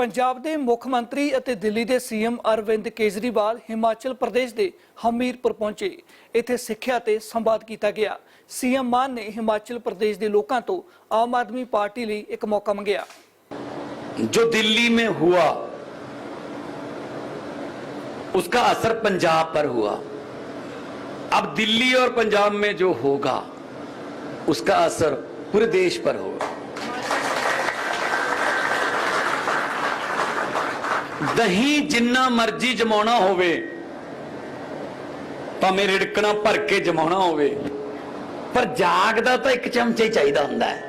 पंजाब के मुख मंत्री और दिल्ली के सीएम अरविंद केजरीवाल हिमाचल प्रदेश के हमीरपुर पहुंचे। इत्थे सिक्ख्या ते संवाद किया गया। सीएम मान ने हिमाचल प्रदेश के लोगों तो आम आदमी पार्टी लिए एक मौका मंगया। जो दिल्ली में हुआ उसका असर पंजाब पर हुआ। अब दिल्ली और पंजाब में जो होगा उसका असर पूरे देश पर होगा। दही जिन्ना मर्जी जमाना होवे, भावें रिड़कना भर के जमाना होवे, पर जागदा तो एक चमचा ही चाहिए हुंदा है।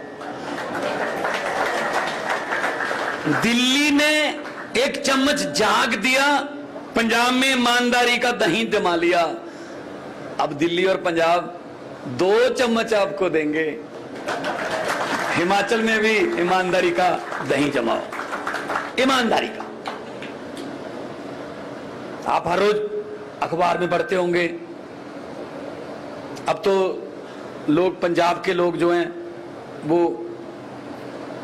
दिल्ली ने एक चम्मच जाग दिया, पंजाब में ईमानदारी का दही जमा लिया। अब दिल्ली और पंजाब 2 चम्मच आपको देंगे। हिमाचल में भी ईमानदारी का दही जमाओ, ईमानदारी का। आप हर रोज अखबार में पढ़ते होंगे। अब तो लोग, पंजाब के लोग जो हैं वो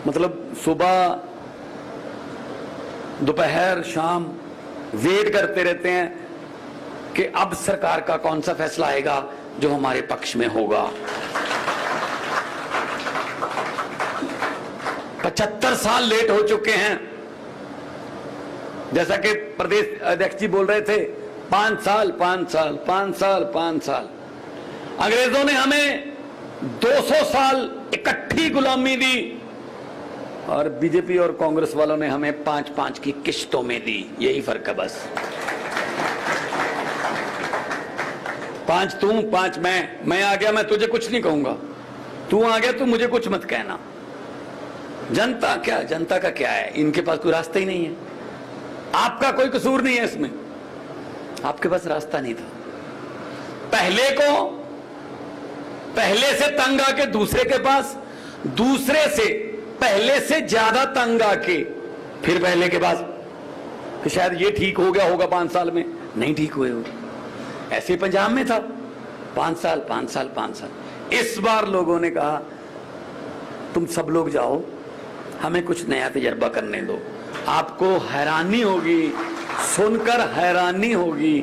मतलब सुबह दोपहर शाम वेट करते रहते हैं कि अब सरकार का कौन सा फैसला आएगा जो हमारे पक्ष में होगा। 75 साल लेट हो चुके हैं। जैसा कि प्रदेश अध्यक्ष जी बोल रहे थे, 5 साल 5 साल 5 साल 5 साल। अंग्रेजों ने हमें 200 साल इकट्ठी गुलामी दी और बीजेपी और कांग्रेस वालों ने हमें 5-5 की किश्तों में दी। यही फर्क है बस। 5 तू 5 मैं आ गया, मैं तुझे कुछ नहीं कहूंगा। तू आ गया, तू मुझे कुछ मत कहना। जनता क्या, जनता का क्या है? इनके पास कोई रास्ता ही नहीं है। आपका कोई कसूर नहीं है इसमें, आपके पास रास्ता नहीं था। पहले से तंग आके दूसरे के पास, दूसरे से पहले से ज्यादा तंग आके फिर पहले के पास कि शायद ये ठीक हो गया होगा 5 साल में, नहीं ठीक हुए हो। ऐसे पंजाब में था 5 साल 5 साल 5 साल। इस बार लोगों ने कहा तुम सब लोग जाओ, हमें कुछ नया तजर्बा करने दो। आपको हैरानी होगी, सुनकर हैरानी होगी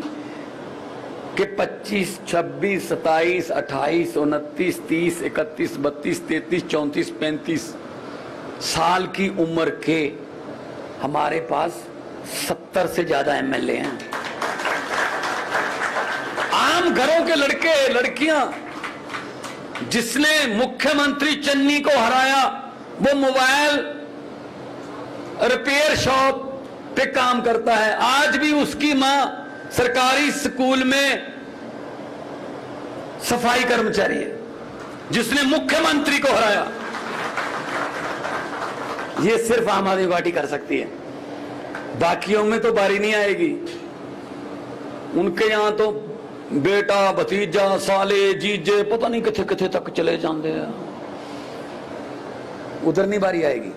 कि 25, 26, 27, 28, 29, 30, 31, 32, 33, 34, 35 साल की उम्र के हमारे पास 70 से ज्यादा एमएलए हैं। आम घरों के लड़के लड़कियां। जिसने मुख्यमंत्री चन्नी को हराया वो मोबाइल रिपेयर शॉप पे काम करता है। आज भी उसकी मां सरकारी स्कूल में सफाई कर्मचारी है। जिसने मुख्यमंत्री को हराया, ये सिर्फ आम आदमी पार्टी कर सकती है। बाकियों में तो बारी नहीं आएगी। उनके यहां तो बेटा भतीजा साले जीजे पता नहीं किथे किथे तक चले जाते हैं, उधर नहीं बारी आएगी।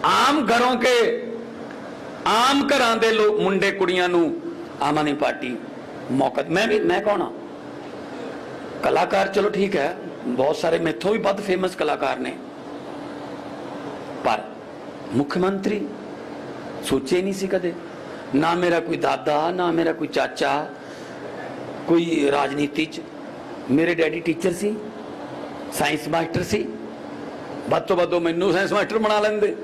आम घरों के आम घरां दे लोग मुंडे कुड़ियां नू आम आदमी पार्टी मौका। मैं कौन हाँ? कलाकार चलो ठीक है, बहुत सारे मेथों भी बहुत फेमस कलाकार ने, पर मुख्यमंत्री सोचे नहीं सी कदे। ना मेरा कोई दादा, ना मेरा कोई चाचा कोई राजनीति च। मेरे डैडी टीचर सी, साइंस मास्टर सी। बदों बदों मैनू साइंस मास्टर बना लेंदे,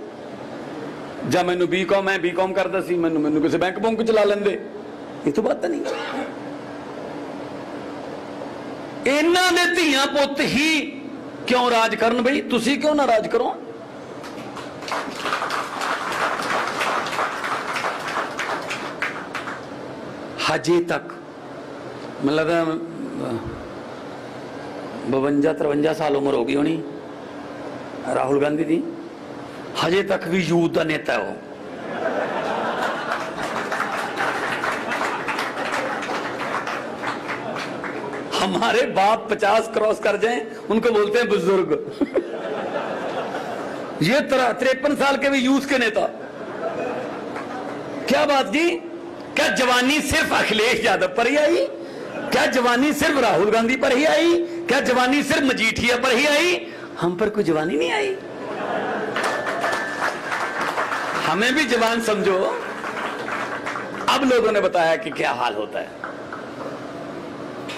ਜਾਂ ਮੈਨੂੰ बीकॉम है बीकॉम करता सी, ਮੈਨੂੰ किसी बैंक बुंक चला लेंदे। ये तो बात नहीं। इन्हां दे धीआं पुੱਤ ही क्यों राज करन बई? तुसी क्यों ना राज करो? हजे तक मतलब 52-53 साल उम्र हो गई होनी राहुल गांधी दी। हजे तक भी यूथ का नेता हो। हमारे बाप 50 क्रॉस कर जाएं उनको बोलते हैं बुजुर्ग। ये 53 साल के भी यूथ के नेता। क्या बात जी? क्या जवानी सिर्फ अखिलेश यादव पर ही आई? क्या जवानी सिर्फ राहुल गांधी पर ही आई? क्या जवानी सिर्फ मजीठिया पर ही आई? हम पर कोई जवानी नहीं आई। हमें भी जवान समझो। अब लोगों ने बताया कि क्या हाल होता है।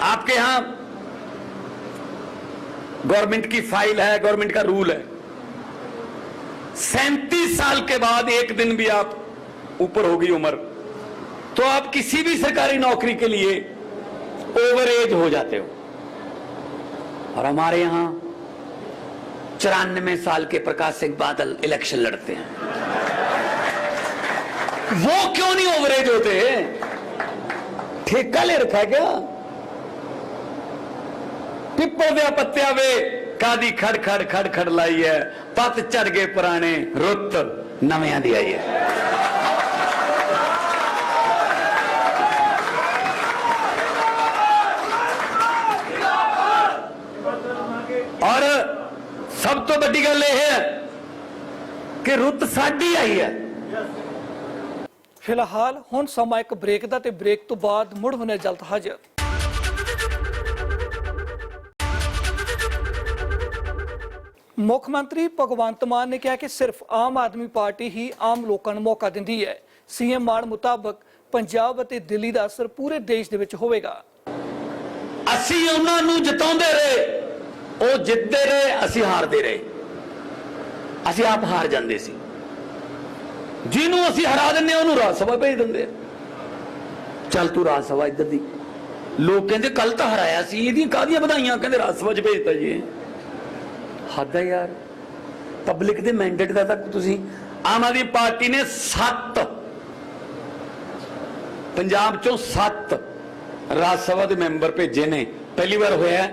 आपके यहां गवर्नमेंट की फाइल है, गवर्नमेंट का रूल है, 37 साल के बाद एक दिन भी आप ऊपर होगी उम्र तो आप किसी भी सरकारी नौकरी के लिए ओवर एज हो जाते हो। और हमारे यहां 94 साल के प्रकाश सिंह बादल इलेक्शन लड़ते हैं। वो क्यों नहीं ओवर एज होते? ठेका ले रखा है क्या? पिपल दे पत्तिया वे कादी खड़ खड़ खड़ खड़ लाई है, पत चढ़ गए पुराने, रुत नवियां दी आई है। और सब तो बड़ी गल यह है कि रुत साडी आई है। ਫਿਲਹਾਲ ਹੁਣ ਸਮਾਂ ਇੱਕ ਬ੍ਰੇਕ ਦਾ ਤੇ ਬ੍ਰੇਕ ਤੋਂ ਬਾਅਦ ਮੁੜ ਹੋਣੇ ਜਲਦ ਹਾਜ਼ਰ। ਮੁੱਖ ਮੰਤਰੀ ਭਗਵੰਤ ਮਾਨ ਨੇ ਕਿਹਾ ਕਿ ਸਿਰਫ ਆਮ ਆਦਮੀ ਪਾਰਟੀ ਹੀ ਆਮ ਲੋਕਾਂ ਨੂੰ ਮੌਕਾ ਦਿੰਦੀ ਹੈ। ਸੀਐਮ ਮਾਨ ਮੁਤਾਬਕ ਪੰਜਾਬ ਅਤੇ ਦਿੱਲੀ ਦਾ ਅਸਰ ਪੂਰੇ ਦੇਸ਼ ਦੇ ਵਿੱਚ ਹੋਵੇਗਾ। ਅਸੀਂ ਉਹਨਾਂ ਨੂੰ ਜਿਤਾਉਂਦੇ ਰਹੇ, ਉਹ ਜਿੱਤਦੇ ਰਹੇ, ਅਸੀਂ ਹਾਰਦੇ ਰਹੇ। ਅਸੀਂ ਆਪ ਹਾਰ ਜਾਂਦੇ ਸੀ। ਜਿਹਨੂੰ ਅਸੀਂ ਹਰਾ ਦਿੰਦੇ ਉਹਨੂੰ ਰਾਜ ਸਭਾ ਭੇਜ ਦਿੰਦੇ। ਚੱਲ ਤੂੰ ਰਾਜ ਸਭਾ ਇੱਧਰ ਦੀ, ਲੋਕ ਕਹਿੰਦੇ ਕੱਲ ਤਾਂ ਹਰਾਇਆ ਸੀ, ਇਹਦੀਆਂ ਕਾਹਦੀਆਂ ਵਧਾਈਆਂ, ਕਹਿੰਦੇ ਰਾਜ ਸਭਾ 'ਚ ਭੇਜਤਾ ਜੀ। ਹੱਦ ਹੈ ਯਾਰ। ਪਬਲਿਕ ਦੇ ਮੈਂਡੇਟ ਦਾ ਤਾਂ ਤੁਸੀਂ, ਆਮ ਆਦਮੀ ਪਾਰਟੀ ਨੇ 7 ਪੰਜਾਬ ਚੋਂ 7 ਰਾਜ ਸਭਾ ਦੇ ਮੈਂਬਰ ਭੇਜੇ ਨੇ। ਪਹਿਲੀ ਵਾਰ ਹੋਇਆ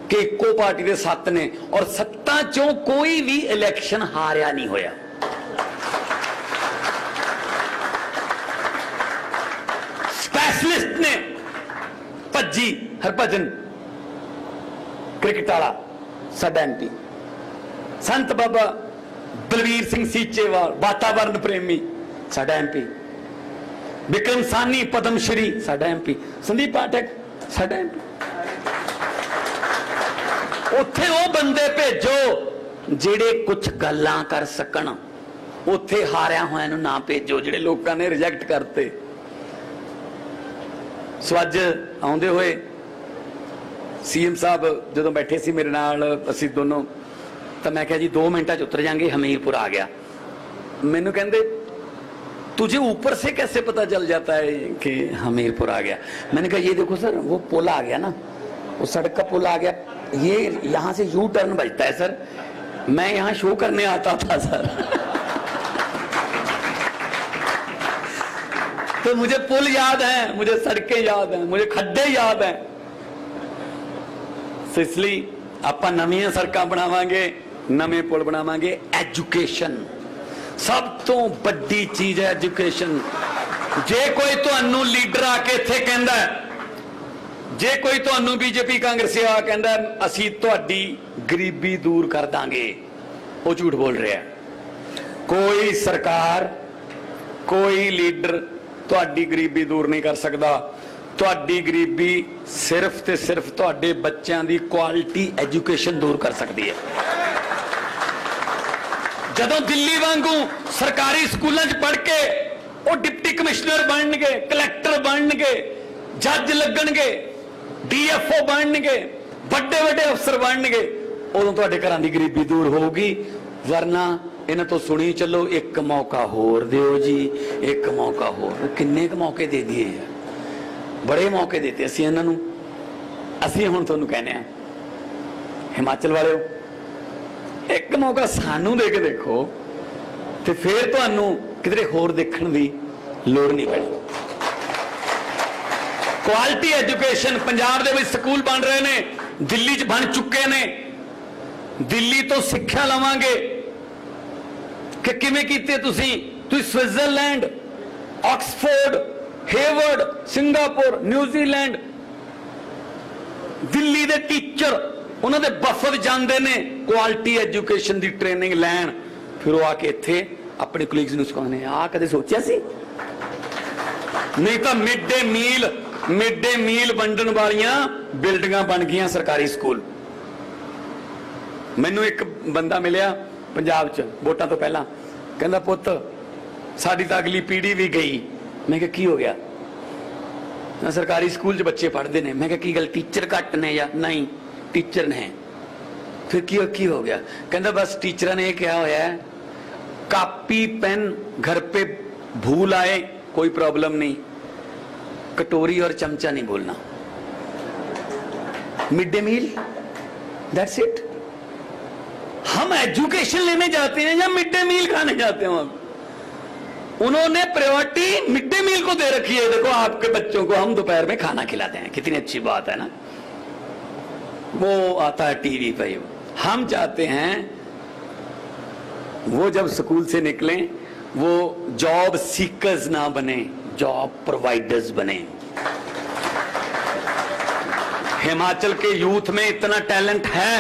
ਕਿ ਇੱਕੋ ਪਾਰਟੀ ਦੇ 7 ਨੇ ਔਰ 7 ਚੋਂ ਕੋਈ ਵੀ ਇਲੈਕਸ਼ਨ ਹਾਰਿਆ ਨਹੀਂ ਹੋਇਆ। स्पेशलिस्ट ने भज्जी हरभजन क्रिकेट वाला साडा एमपी, संत बाबा बलवीर सिंह सीचेवाल वातावरण प्रेमी साडा एमपी, विक्रम सानी पद्मश्री साडा एमपी, संदीप पाठक साडा एमपी। उत्थे वो बंदे भेजो जेड़े कुछ गल्लां कर सकन। उत्थे हारिया होया नूं ना भेजो जेड़े लोकां ने रिजेक्ट करते। सो अज आउंदे होए सीएम साहब जो बैठे सी मेरे नाल, असीं दोनों, तो मैं कहा जी 2 मिनटां च उतर जाएंगे, हमीरपुर आ गया। मैनू कहंदे तुझे ऊपर से कैसे पता चल जाता है कि हमीरपुर आ गया? मैंने कहा ये देखो सर, वो पुल आ गया ना, वो सड़क का पुल आ गया, ये यहाँ से यू टर्न बजता है सर, मैं यहाँ शो करने आता था सर। तो मुझे पुल याद है, मुझे सड़कें याद हैं, मुझे खड्डे याद हैं। तो इसलिए आपां नवीं सड़कां बनावांगे, नवे पुल बनावांगे। एजुकेशन सब तो बड़ी चीज है, एजुकेशन। जे कोई तुहानू लीडर आके इत्थे कहंदा है, जे कोई तुहानू बीजेपी कांग्रेसी आ कहंदा असीं तुहाडी गरीबी दूर कर दांगे, वो झूठ बोल रहा है। कोई सरकार, कोई लीडर ਤੁਹਾਡੀ ਗਰੀਬੀ ਦੂਰ ਨਹੀਂ ਕਰ ਸਕਦਾ। ਤੁਹਾਡੀ ਗਰੀਬੀ ਸਿਰਫ ਤੇ ਸਿਰਫ ਤੁਹਾਡੇ ਬੱਚਿਆਂ ਦੀ ਕੁਆਲਿਟੀ ਐਜੂਕੇਸ਼ਨ ਦੂਰ ਕਰ ਸਕਦੀ ਹੈ। ਜਦੋਂ ਦਿੱਲੀ ਵਾਂਗੂ ਸਰਕਾਰੀ ਸਕੂਲਾਂ 'ਚ ਪੜ੍ਹ ਕੇ ਉਹ ਡਿਪਟੀ ਕਮਿਸ਼ਨਰ ਬਣਨਗੇ, ਕਲੈਕਟਰ ਬਣਨਗੇ, ਜੱਜ ਲੱਗਣਗੇ, ਡੀਐਫਓ ਬਣਨਗੇ, ਵੱਡੇ ਵੱਡੇ ਅਫਸਰ ਬਣਨਗੇ, ਉਦੋਂ ਤੁਹਾਡੇ ਘਰਾਂ ਦੀ ਗਰੀਬੀ ਦੂਰ ਹੋਊਗੀ। ਵਰਨਾ इन्हां तो सुनी चलो, एक मौका होर दिओ जी, एक मौका होर। किन्ने क मौके दे दिए यार, बड़े मौके देते असीं इन्हां नूं। असीं हुण तुहानूं कहने आ हिमाचल वालिओ, एक मौका सानूं दे के देखो ते फिर तुहानूं किधरे होर देखण दी लोड़ नहीं पैणी। क्वालिटी एजुकेशन पंजाब दे विच स्कूल बन रहे ने, दिल्ली च बन चुके ने। दिल्ली तो सिक्ख्या लवांगे कि किवें कीते तुसीं Switzerland, Oxford, Harvard, Singapore, New Zealand, Delhi दे टीचर उन्हां दे वफद जांदे ने क्वालिटी एजुकेशन दी ट्रेनिंग लैण, फिर वो आके इत्थे अपने कोलीग्स नूं सिखाउने। आ कदे सोचिया सी? नहीं तो मिड डे मील वंडण वालियां बिल्डिंगां बन गईयां सरकारी स्कूल। मैनू एक बंदा मिलिया पंजाब च वोटां तो पहला, कहंदा पुत्त साडी तां अगली पीढ़ी भी गई। मैं कहा की हो गया? सरकारी स्कूल च बच्चे पढ़ते हैं। मैं कहा की गल टीचर घट ने या नहीं? टीचर ने। फिर की हो गया? कहता बस टीचर ने क्या होया है, कापी पेन घर पे भूल आए कोई प्रॉब्लम नहीं, कटोरी और चमचा नहीं भूलना। Mid day meal, that's it. हम एजुकेशन लेने जाते हैं या मिड डे मील खाने जाते हैं? उन्होंने प्रायोरिटी मिड डे मील को दे रखी है। देखो आपके बच्चों को हम दोपहर में खाना खिलाते हैं, कितनी अच्छी बात है ना। वो आता है टीवी पे। हम चाहते हैं वो जब स्कूल से निकलें वो जॉब सीकर्स ना बने, जॉब प्रोवाइडर्स बने। हिमाचल के यूथ में इतना टैलेंट है,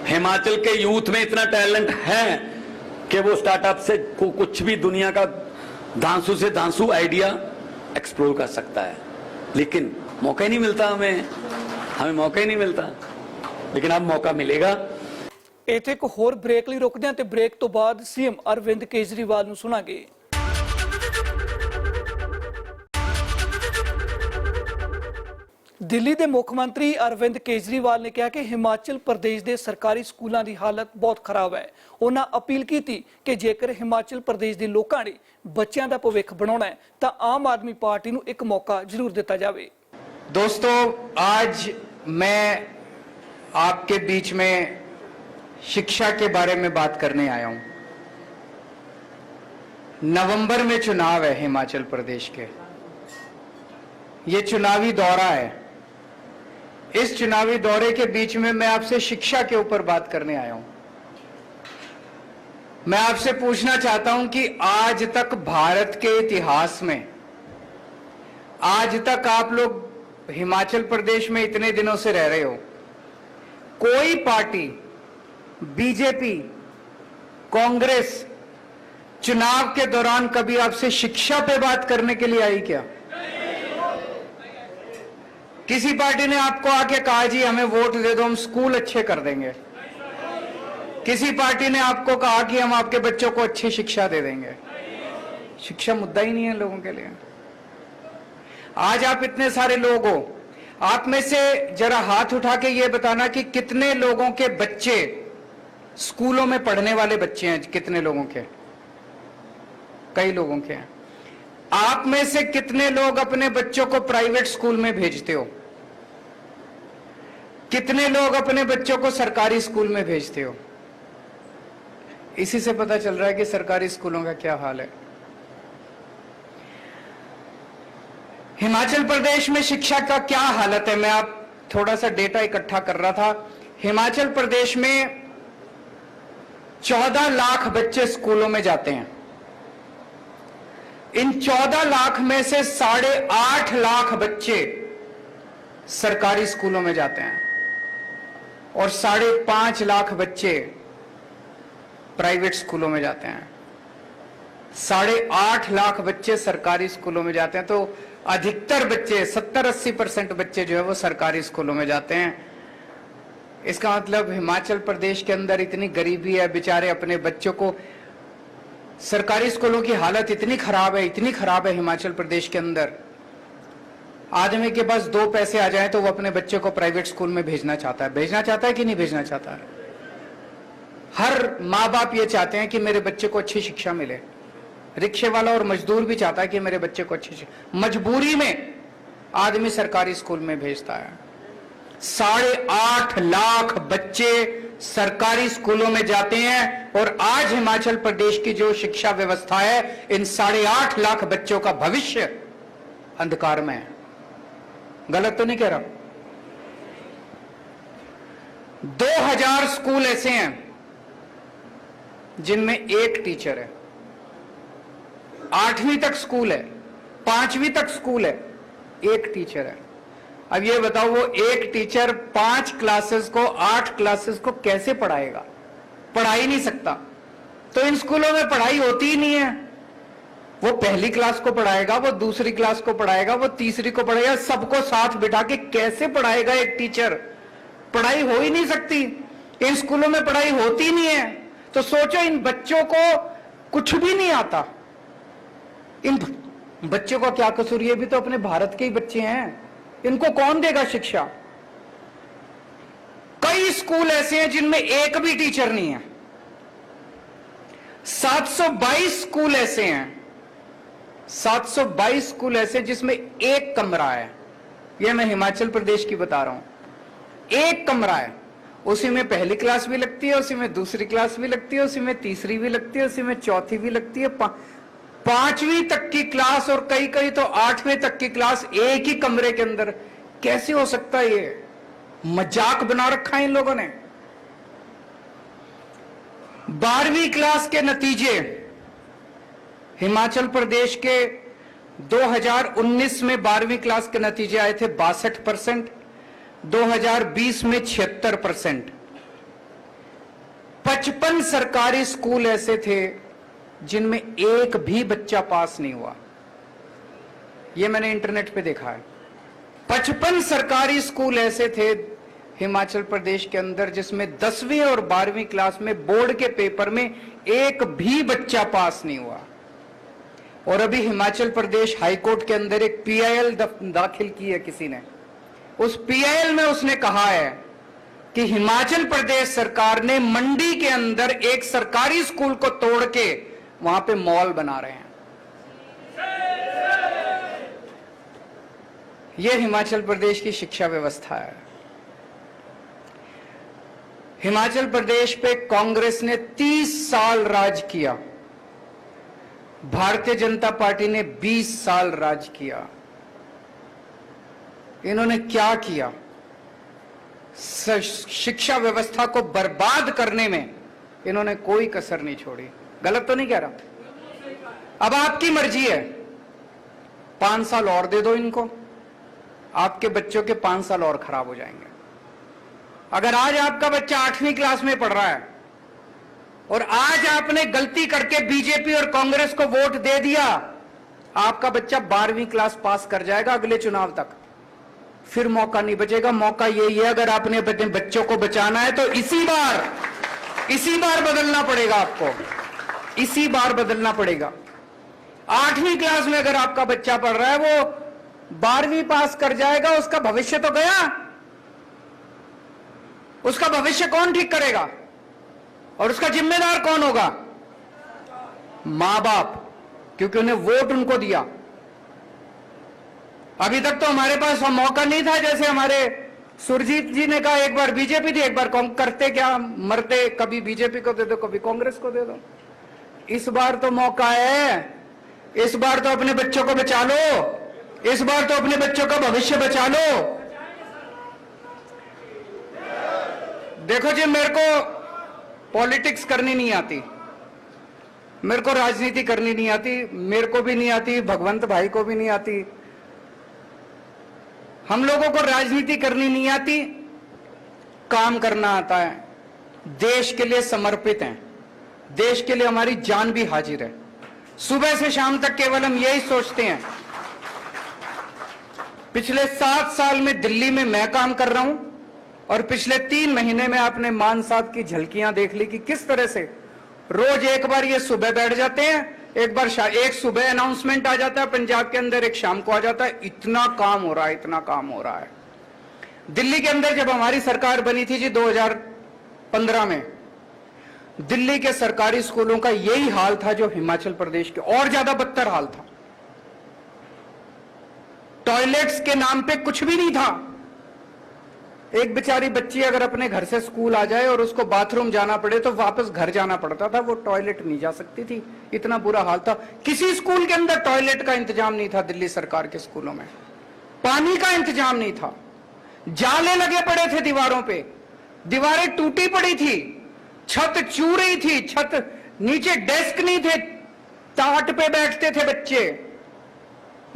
हिमाचल के यूथ में इतना टैलेंट है कि वो स्टार्टअप से कुछ भी दुनिया का धांसू से धांसू आइडिया एक्सप्लोर कर सकता है। लेकिन मौका ही नहीं मिलता, हमें मौका ही नहीं मिलता। लेकिन अब मौका मिलेगा। ਇੱਥੇ ਇੱਕ ਹੋਰ ਬ੍ਰੇਕ ਲਈ ਰੁਕਦੇ ਹਾਂ ਤੇ ਬ੍ਰੇਕ ਤੋਂ ਬਾਅਦ ਸੀਐਮ ਅਰਵਿੰਦ ਕੇਜਰੀਵਾਲ ਨੂੰ ਸੁਣਾਂਗੇ। ਦਿੱਲੀ ਦੇ ਮੁੱਖ ਮੰਤਰੀ ਅਰਵਿੰਦ ਕੇਜਰੀਵਾਲ ਨੇ ਕਿਹਾ ਕਿ ਹਿਮਾਚਲ ਪ੍ਰਦੇਸ਼ ਦੇ ਸਰਕਾਰੀ ਸਕੂਲਾਂ ਦੀ ਹਾਲਤ ਬਹੁਤ ਖਰਾਬ ਹੈ। ਉਹਨਾਂ ਅਪੀਲ ਕੀਤੀ ਕਿ ਜੇਕਰ ਹਿਮਾਚਲ ਪ੍ਰਦੇਸ਼ ਦੇ ਲੋਕਾਂ ਨੇ ਬੱਚਿਆਂ ਦਾ ਭਵਿੱਖ ਬਣਾਉਣਾ ਹੈ ਤਾਂ ਆਮ ਆਦਮੀ ਪਾਰਟੀ ਨੂੰ ਇੱਕ ਮੌਕਾ ਜ਼ਰੂਰ ਦਿੱਤਾ ਜਾਵੇ। दोस्तों, आज मैं आपके बीच में शिक्षा के बारे में बात करने आया हूं। नवंबर में चुनाव है हिमाचल प्रदेश के, ये चुनावी दौरा है। इस चुनावी दौरे के बीच में मैं आपसे शिक्षा के ऊपर बात करने आया हूं। मैं आपसे पूछना चाहता हूं कि आज तक भारत के इतिहास में, आज तक आप लोग हिमाचल प्रदेश में इतने दिनों से रह रहे हो, कोई पार्टी, बीजेपी, कांग्रेस चुनाव के दौरान कभी आपसे शिक्षा पे बात करने के लिए आई क्या? किसी पार्टी ने आपको आके कहा जी हमें वोट दे दो, हम स्कूल अच्छे कर देंगे? किसी पार्टी ने आपको कहा कि हम आपके बच्चों को अच्छी शिक्षा दे देंगे? शिक्षा मुद्दा ही नहीं है लोगों के लिए। आज आप इतने सारे लोग हो, आप में से जरा हाथ उठा के ये बताना कि कितने लोगों के बच्चे स्कूलों में पढ़ने वाले बच्चे हैं? कितने लोगों के? कई लोगों के हैं। आप में से कितने लोग अपने बच्चों को प्राइवेट स्कूल में भेजते हो? कितने लोग अपने बच्चों को सरकारी स्कूल में भेजते हो? इसी से पता चल रहा है कि सरकारी स्कूलों का क्या हाल है। हिमाचल प्रदेश में शिक्षा का क्या हालत है, मैं आप थोड़ा सा डेटा इकट्ठा कर रहा था। हिमाचल प्रदेश में 14 लाख बच्चे स्कूलों में जाते हैं। इन 14 लाख में से 8.5 लाख बच्चे सरकारी स्कूलों में जाते हैं और 5.5 लाख बच्चे प्राइवेट स्कूलों में जाते हैं। 8.5 लाख बच्चे सरकारी स्कूलों में जाते हैं, तो अधिकतर बच्चे 70-80% बच्चे जो है वो सरकारी स्कूलों में जाते हैं। इसका मतलब हिमाचल प्रदेश के अंदर इतनी गरीबी है, बेचारे अपने बच्चों को, सरकारी स्कूलों की हालत इतनी खराब है हिमाचल प्रदेश के अंदर। आदमी के पास 2 पैसे आ जाए तो वो अपने बच्चे को प्राइवेट स्कूल में भेजना चाहता है कि नहीं भेजना चाहता है? हर माँ बाप ये चाहते हैं कि मेरे बच्चे को अच्छी शिक्षा मिले। रिक्शे वाला और मजदूर भी चाहता है कि मेरे बच्चे को अच्छी शिक्षा, मजबूरी में आदमी सरकारी स्कूल में भेजता है। 8.5 लाख बच्चे सरकारी स्कूलों में जाते हैं और आज हिमाचल प्रदेश की जो शिक्षा व्यवस्था है, इन 8.5 लाख बच्चों का भविष्य अंधकार में है। गलत तो नहीं कह रहा? 2000 स्कूल ऐसे हैं जिनमें एक टीचर है। 8वीं तक स्कूल है, 5वीं तक स्कूल है, एक टीचर है। अब ये बताओ, वो एक टीचर 5 क्लासेस को, 8 क्लासेस को कैसे पढ़ाएगा? पढ़ा ही नहीं सकता। तो इन स्कूलों में पढ़ाई होती ही नहीं है। वो पहली क्लास को पढ़ाएगा, वो दूसरी क्लास को पढ़ाएगा, वो तीसरी को पढ़ाएगा, सबको साथ बिठा के कैसे पढ़ाएगा एक टीचर? पढ़ाई हो ही नहीं सकती। इन स्कूलों में पढ़ाई होती नहीं है। तो सोचो, इन बच्चों को कुछ भी नहीं आता। इन बच्चों का क्या कसूर? ये भी तो अपने भारत के ही बच्चे हैं, इनको कौन देगा शिक्षा? कई स्कूल ऐसे हैं जिनमें एक भी टीचर नहीं है। 722 स्कूल ऐसे हैं, 722 स्कूल ऐसे हैं जिसमें एक कमरा है। यह मैं हिमाचल प्रदेश की बता रहा हूं। एक कमरा है, उसी में पहली क्लास भी लगती है, उसी में दूसरी क्लास भी लगती है, उसी में तीसरी भी लगती है, उसी में चौथी भी लगती है, पांचवी तक की क्लास और कई कई तो 8वें तक की क्लास एक ही कमरे के अंदर। कैसे हो सकता है? ये मजाक बना रखा है इन लोगों ने। 12वीं क्लास के नतीजे हिमाचल प्रदेश के 2019 में 12वीं क्लास के नतीजे आए थे 62%, 2020 में 76%। 55 सरकारी स्कूल ऐसे थे जिनमें एक भी बच्चा पास नहीं हुआ। यह मैंने इंटरनेट पे देखा है। 55 सरकारी स्कूल ऐसे थे हिमाचल प्रदेश के अंदर जिसमें 10वीं और 12वीं क्लास में बोर्ड के पेपर में एक भी बच्चा पास नहीं हुआ। और अभी हिमाचल प्रदेश हाईकोर्ट के अंदर एक पीआईएल दाखिल की है किसी ने। उस पीआईएल में उसने कहा है कि हिमाचल प्रदेश सरकार ने मंडी के अंदर एक सरकारी स्कूल को तोड़ के वहां पे मॉल बना रहे हैं। यह हिमाचल प्रदेश की शिक्षा व्यवस्था है। हिमाचल प्रदेश पे कांग्रेस ने 30 साल राज किया, भारतीय जनता पार्टी ने 20 साल राज किया। इन्होंने क्या किया? शिक्षा व्यवस्था को बर्बाद करने में इन्होंने कोई कसर नहीं छोड़ी। गलत तो नहीं कह रहा। अब आपकी मर्जी है, 5 साल और दे दो इनको, आपके बच्चों के 5 साल और खराब हो जाएंगे। अगर आज आपका बच्चा 8वीं क्लास में पढ़ रहा है और आज आपने गलती करके बीजेपी और कांग्रेस को वोट दे दिया, आपका बच्चा 12वीं क्लास पास कर जाएगा अगले चुनाव तक, फिर मौका नहीं बचेगा। मौका यही है, अगर आपने अपने बच्चों को बचाना है तो इसी बार बदलना पड़ेगा आपको, इसी बार बदलना पड़ेगा। 8वीं क्लास में अगर आपका बच्चा पढ़ रहा है, वो 12वीं पास कर जाएगा, उसका भविष्य तो गया। उसका भविष्य कौन ठीक करेगा? और उसका जिम्मेदार कौन होगा? मां बाप, क्योंकि उन्हें वोट उनको दिया। अभी तक तो हमारे पास मौका नहीं था, जैसे हमारे सुरजीत जी ने कहा, एक बार बीजेपी थी, एक बार करते क्या मरते, कभी बीजेपी को दे दो, कभी कांग्रेस को दे दो। इस बार तो मौका है, इस बार तो अपने बच्चों को बचा लो, इस बार तो अपने बच्चों का भविष्य बचा लो। देखो जी, मेरे को पॉलिटिक्स करनी नहीं आती, मेरे को राजनीति करनी नहीं आती, मेरे को भी नहीं आती, भगवंत भाई को भी नहीं आती। हम लोगों को राजनीति करनी नहीं आती, काम करना आता है। देश के लिए समर्पित हैं, देश के लिए हमारी जान भी हाजिर है। सुबह से शाम तक केवल हम यही सोचते हैं। पिछले 7 साल में दिल्ली में मैं काम कर रहा हूं और पिछले 3 महीने में आपने मान साहब की झलकियां देख ली कि किस तरह से रोज एक बार ये सुबह बैठ जाते हैं, एक सुबह अनाउंसमेंट आ जाता है पंजाब के अंदर, एक शाम को आ जाता है। इतना काम हो रहा है, इतना काम हो रहा है। दिल्ली के अंदर जब हमारी सरकार बनी थी जी 2015 में, दिल्ली के सरकारी स्कूलों का यही हाल था जो हिमाचल प्रदेश के, और ज्यादा बदतर हाल था। टॉयलेट्स के नाम पे कुछ भी नहीं था। एक बेचारी बच्ची अगर अपने घर से स्कूल आ जाए और उसको बाथरूम जाना पड़े तो वापस घर जाना पड़ता था, वो टॉयलेट नहीं जा सकती थी। इतना बुरा हाल था। किसी स्कूल के अंदर टॉयलेट का इंतजाम नहीं था। दिल्ली सरकार के स्कूलों में पानी का इंतजाम नहीं था। जाले लगे पड़े थे दीवारों पे, दीवारें टूटी पड़ी थी, छत चू रही थी, छत नीचे डेस्क नहीं थे, टाट पे बैठते थे बच्चे,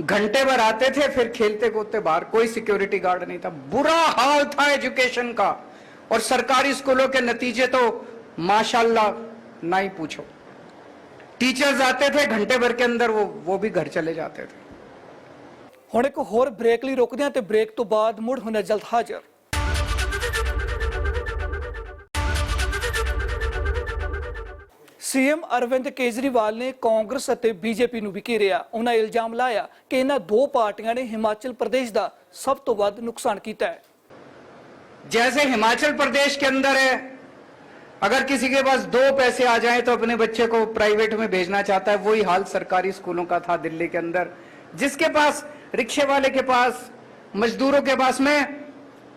घंटे भर आते थे, फिर खेलते कूदते बाहर, कोई सिक्योरिटी गार्ड नहीं था। बुरा हाल था एजुकेशन का। और सरकारी स्कूलों के नतीजे तो माशाल्लाह ना ही पूछो। टीचर्स आते थे, घंटे भर के अंदर वो भी घर चले जाते थे। ਹੁਣ ਇੱਕ ਹੋਰ ਬ੍ਰੇਕ ਲਈ ਰੁਕਦੇ ਹਾਂ ਤੇ ਬ੍ਰੇਕ ਤੋਂ ਬਾਅਦ ਮੁੜ ਹੋਣਾ ਜਲਦ ਹਾਜ਼ਰ। ਸੀਐਮ ਅਰਵਿੰਦ ਕੇਜਰੀਵਾਲ ਨੇ ਕਾਂਗਰਸ ਅਤੇ ਬੀਜੇਪੀ ਨੂੰ ਵੀ ਘੇਰਿਆ। ਉਹਨਾਂ ਇਲਜ਼ਾਮ ਲਾਇਆ ਕਿ ਇਹਨਾਂ ਦੋ ਪਾਰਟੀਆਂ ਨੇ ਹਿਮਾਚਲ ਪ੍ਰਦੇਸ਼ ਦਾ ਸਭ ਤੋਂ ਵੱਧ ਨੁਕਸਾਨ ਕੀਤਾ ਹੈ। जैसे हिमाचल प्रदेश के अंदर है, अगर किसी के पास दो पैसे आ जाए तो अपने बच्चे को प्राइवेट में भेजना चाहता है, वही हाल सरकारी स्कूलों का था दिल्ली के अंदर। जिसके पास, रिक्शे वाले के पास, मजदूरों के पास, मैं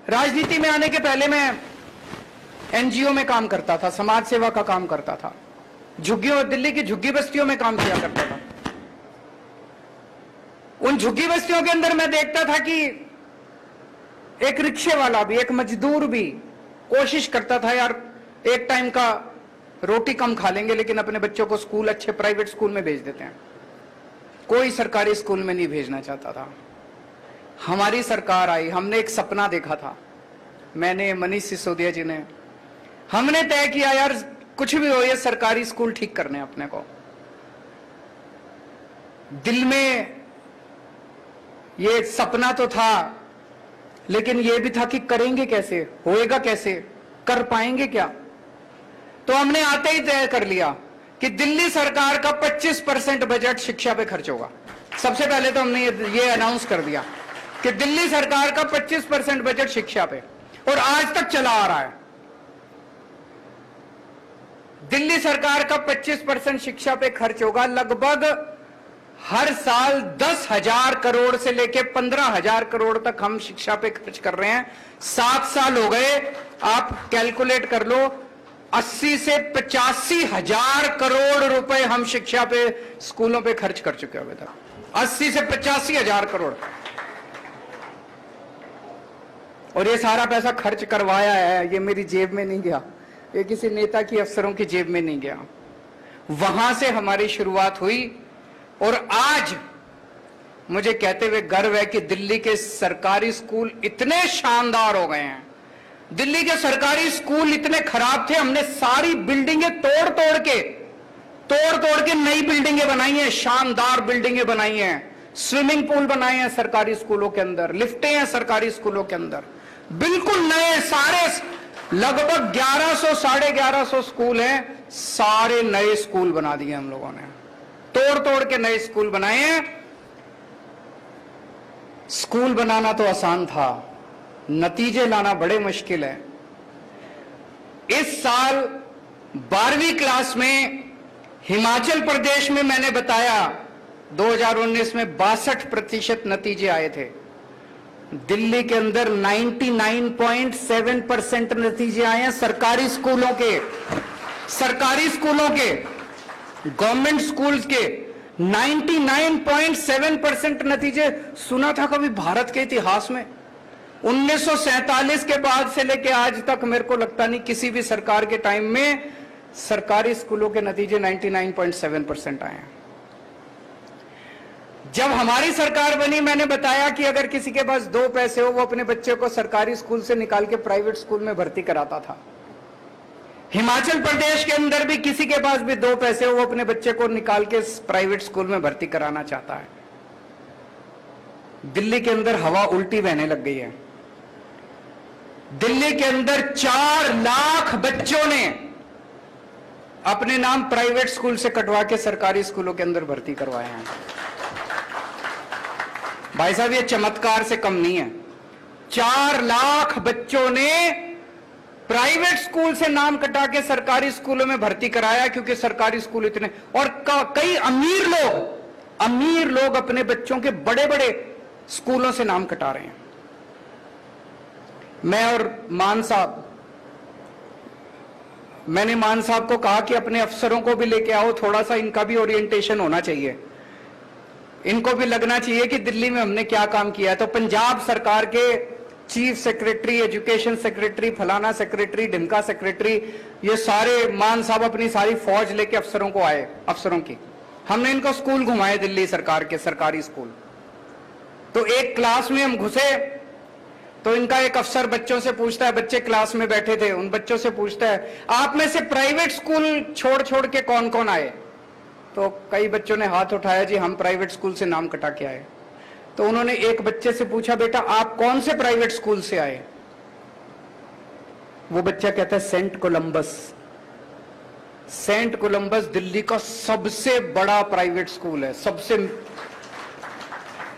राजनीति में आने के पहले मैं एनजीओ में काम करता था, समाज सेवा का काम करता था, झुग्गियों, दिल्ली की झुग्गी बस्तियों में काम किया करता था। उन झुग्गी बस्तियों के अंदर मैं देखता था कि एक रिक्शे वाला भी, एक मजदूर भी कोशिश करता था, यार एक टाइम का रोटी कम खा लेंगे लेकिन अपने बच्चों को स्कूल, अच्छे प्राइवेट स्कूल में भेज देते हैं। कोई सरकारी स्कूल में नहीं भेजना चाहता था। हमारी सरकार आई, हमने एक सपना देखा था, मैंने, मनीष सिसोदिया जी ने, हमने तय किया यार कुछ भी हो, ये सरकारी स्कूल ठीक करने अपने को। दिल में ये सपना तो था, लेकिन यह भी था कि करेंगे कैसे, होएगा कैसे, कर पाएंगे क्या। तो हमने आते ही तय कर लिया कि दिल्ली सरकार का 25% बजट शिक्षा पे खर्च होगा। सबसे पहले तो हमने ये अनाउंस कर दिया कि दिल्ली सरकार का 25% बजट शिक्षा पे, और आज तक चला आ रहा है। दिल्ली सरकार का 25% शिक्षा पे खर्च होगा। लगभग हर साल 10,000 करोड़ से लेके 15,000 करोड़ तक हम शिक्षा पे खर्च कर रहे हैं। 7 साल हो गए, आप कैलकुलेट कर लो, 80 से 85,000 करोड़ रुपए हम शिक्षा पे, स्कूलों पे खर्च कर चुके हैं। 80 से 85,000 करोड़, और ये सारा पैसा खर्च करवाया है, ये मेरी जेब में नहीं गया, ये किसी नेता की, अफसरों की जेब में नहीं गया। वहां से हमारी शुरुआत हुई, और आज मुझे कहते हुए गर्व है कि दिल्ली के सरकारी स्कूल इतने शानदार हो गए हैं। दिल्ली के सरकारी स्कूल इतने खराब थे, हमने सारी बिल्डिंगें तोड़ तोड़ के नई बिल्डिंगें बनाई हैं, शानदार बिल्डिंगें बनाई हैं, स्विमिंग पूल बनाए हैं सरकारी स्कूलों के अंदर, लिफ्टें हैं सरकारी स्कूलों के अंदर, बिल्कुल नए सारे, लगभग 1100 साढ़े 1100 स्कूल हैं, सारे नए स्कूल बना दिए हम लोगों ने, तोड़ के नए स्कूल बनाए हैं। स्कूल बनाना तो आसान था, नतीजे लाना बड़े मुश्किल है। इस साल 12वीं क्लास में हिमाचल प्रदेश में मैंने बताया 2019 में 62% नतीजे आए थे। दिल्ली के अंदर 99.7% नतीजे आए हैं सरकारी स्कूलों के, गवर्नमेंट स्कूल्स के 99.7% नतीजे। सुना था कभी भारत के इतिहास में 1947 के बाद से लेके आज तक मेरे को लगता नहीं किसी भी सरकार के टाइम में सरकारी स्कूलों के नतीजे 99.7% आए हैं। जब हमारी सरकार बनी, मैंने बताया कि अगर किसी के पास 2 पैसे हो, वो अपने बच्चे को सरकारी स्कूल से निकाल के प्राइवेट स्कूल में भर्ती कराता था। हिमाचल प्रदेश के अंदर भी किसी के पास भी 2 पैसे हो, वो अपने बच्चे को निकाल के प्राइवेट स्कूल में भर्ती कराना चाहता है। दिल्ली के अंदर हवा उल्टी बहने लग गई है। दिल्ली के अंदर 4 लाख बच्चों ने अपने नाम प्राइवेट स्कूल से कटवा के सरकारी स्कूलों के अंदर भर्ती करवाए हैं। भाई साहब, ये चमत्कार से कम नहीं है। 4 लाख बच्चों ने प्राइवेट स्कूल से नाम कटा के सरकारी स्कूलों में भर्ती कराया, क्योंकि सरकारी स्कूल इतने, और कई अमीर लोग अपने बच्चों के बड़े बड़े स्कूलों से नाम कटा रहे हैं। मैं और मान साहब, मैंने मान साहब को कहा कि अपने अफसरों को भी लेके आओ, थोड़ा सा इनका भी ओरिएंटेशन होना चाहिए, इनको भी लगना चाहिए कि दिल्ली में हमने क्या काम किया है। तो पंजाब सरकार के चीफ सेक्रेटरी, एजुकेशन सेक्रेटरी, फलाना सेक्रेटरी, ढिमका सेक्रेटरी, ये सारे मान साहब अपनी सारी फौज लेके अफसरों को आए, अफसरों की, हमने इनको स्कूल घुमाए, दिल्ली सरकार के सरकारी स्कूल। तो एक क्लास में हम घुसे तो इनका एक अफसर बच्चों से पूछता है, बच्चे क्लास में बैठे थे, उन बच्चों से पूछता है, आप में से प्राइवेट स्कूल छोड़ के कौन कौन आए? तो कई बच्चों ने हाथ उठाया, जी हम प्राइवेट स्कूल से नाम कटा के आए। तो उन्होंने एक बच्चे से पूछा, बेटा आप कौन से प्राइवेट स्कूल से आए? वो बच्चा कहता है saint Columbus. Saint Columbus Delhi का सबसे बड़ा प्राइवेट स्कूल है, सबसे,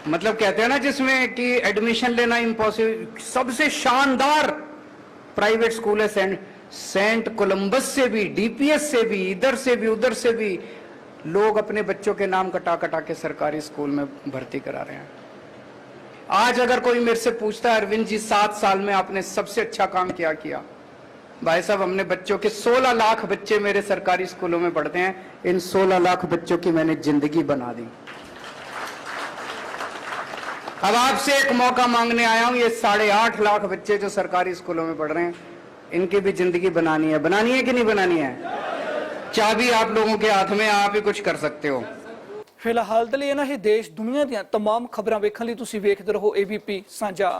मतलब कहते हैं ना जिसमें कि एडमिशन लेना इम्पॉसिबल, सबसे शानदार प्राइवेट स्कूल है सेंट कोलंबस से भी, डीपीएस से भी, इधर से भी उधर से भी लोग अपने बच्चों के नाम कटा कटा के सरकारी स्कूल में भर्ती करा रहे हैं। आज अगर कोई मेरे से पूछता है अरविंद जी 7 साल में आपने सबसे अच्छा काम क्या किया, भाई साहब हमने बच्चों के 16 लाख बच्चे मेरे सरकारी स्कूलों में पढ़ते हैं, इन 16 लाख बच्चों की मैंने जिंदगी बना दी। अब आपसे एक मौका मांगने आया हूं, ये 8.5 लाख बच्चे जो सरकारी स्कूलों में पढ़ रहे हैं, इनकी भी जिंदगी बनानी है कि नहीं बनानी है? चाबी आप लोगों के हाथ में, आप ही कुछ कर सकते हो। ਫਿਲਹਾਲ ਦੇ ਲਈ ਇਹਨਾਂ ਹੀ ਦੇਸ਼ ਦੁਨੀਆ ਦੀਆਂ तमाम ਖਬਰਾਂ ਵੇਖਣ ਲਈ ਤੁਸੀਂ ਵੇਖਦੇ ਰਹੋ ABP ਸਾਂਝਾ।